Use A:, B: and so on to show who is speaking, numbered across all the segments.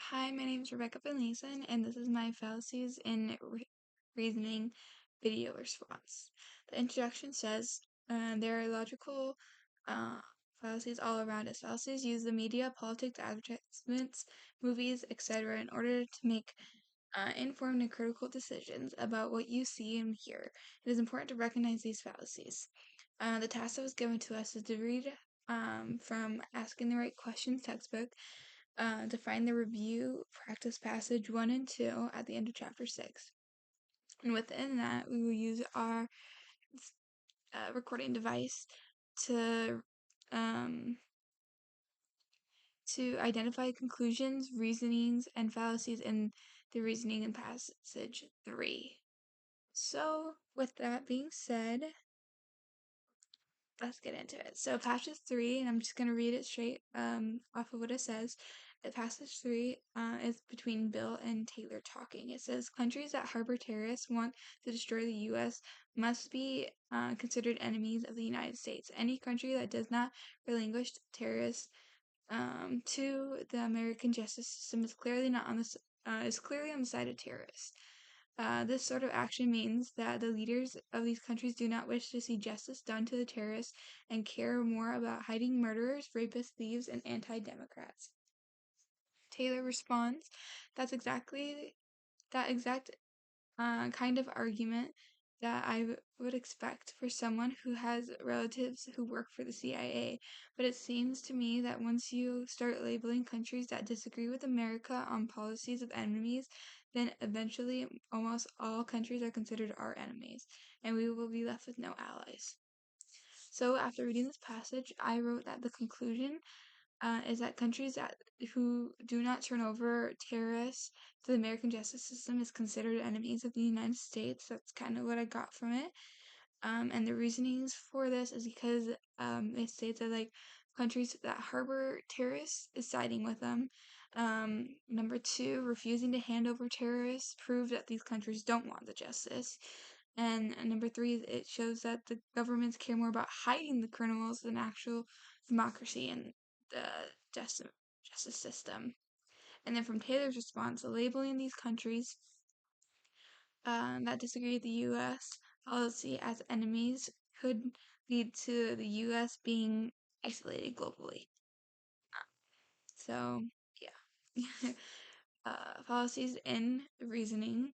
A: Hi, my name is Rebecca Finlayson, and this is my fallacies in reasoning video response. The introduction says there are logical uh, fallacies all around us. Fallacies use the media, politics, advertisements, movies, etc. in order to make informed and critical decisions about what you see and hear. It is important to recognize these fallacies. The task that was given to us is to read from Asking the Right Questions textbook to find the review practice passage 1 and 2 at the end of chapter 6. And within that, we will use our recording device to um, identify conclusions, reasonings, and fallacies in the reasoning in passage 3. So, with that being said, let's get into it. So passage 3, and I'm just going to read it straight off of what it says. Passage 3 is between Bill and Taylor talking. It says, countries that harbor terrorists want to destroy the U.S. must be considered enemies of the United States. Any country that does not relinquish terrorists to the American justice system is clearly not on is clearly on the side of terrorists. This sort of action means that the leaders of these countries do not wish to see justice done to the terrorists and care more about hiding murderers, rapists, thieves, and anti-democrats. Taylor responds, that's exactly that exact kind of argument that I would expect for someone who has relatives who work for the CIA. But it seems to me that once you start labeling countries that disagree with America on policies of enemies, then eventually almost all countries are considered our enemies, and we will be left with no allies. So after reading this passage, I wrote that the conclusion is that countries who do not turn over terrorists to the American justice system is considered enemies of the United States. That's kind of what I got from it. And the reasonings for this is because it states that like countries that harbor terrorists is siding with them. Number 2, refusing to hand over terrorists prove that these countries don't want the justice. And number 3, it shows that the governments care more about hiding the criminals than actual democracy and the justice system. And then from Taylor's response, labeling these countries that disagree with the U.S. policy as enemies could lead to the U.S. being isolated globally. So, yeah. Policies in reasoning.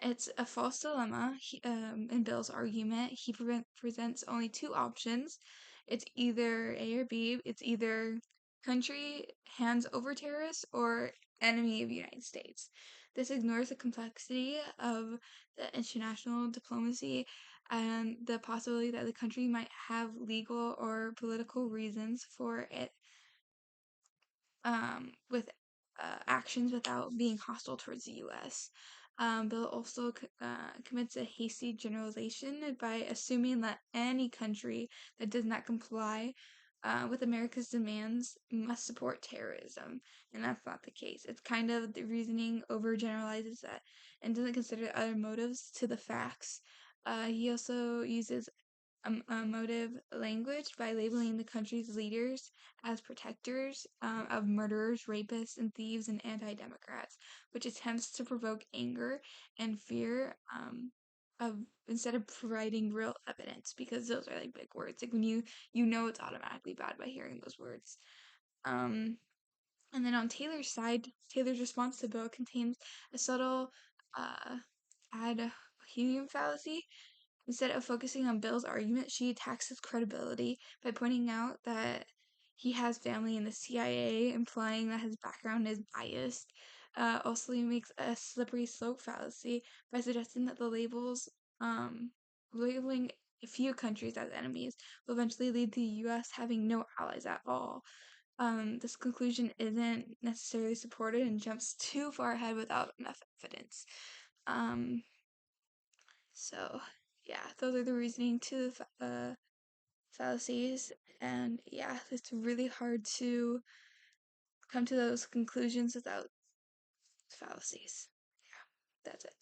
A: It's a false dilemma. In Bill's argument, he presents only 2 options. It's either A or B. It's either country hands over terrorists or enemy of United States. This ignores the complexity of the international diplomacy and the possibility that the country might have legal or political reasons for it with actions without being hostile towards the U.S. Bill also commits a hasty generalization by assuming that any country that does not comply with America's demands must support terrorism, and that's not the case. It's kind of the reasoning overgeneralizes that and doesn't consider other motives to the facts. He also uses emotive language by labeling the country's leaders as protectors of murderers, rapists, and thieves and anti-democrats, which attempts to provoke anger and fear of instead of providing real evidence, because those are like big words. Like when you know it's automatically bad by hearing those words. And then on Taylor's side, Taylor's response to Bill contains a subtle ad hominem fallacy. Instead of focusing on Bill's argument, she attacks his credibility by pointing out that he has family in the CIA, implying that his background is biased. Also, he makes a slippery slope fallacy by suggesting that labeling a few countries as enemies will eventually lead to the U.S. having no allies at all. This conclusion isn't necessarily supported and jumps too far ahead without enough evidence. So, yeah, those are the reasoning to the fallacies, and yeah, it's really hard to come to those conclusions without fallacies. Yeah, that's it.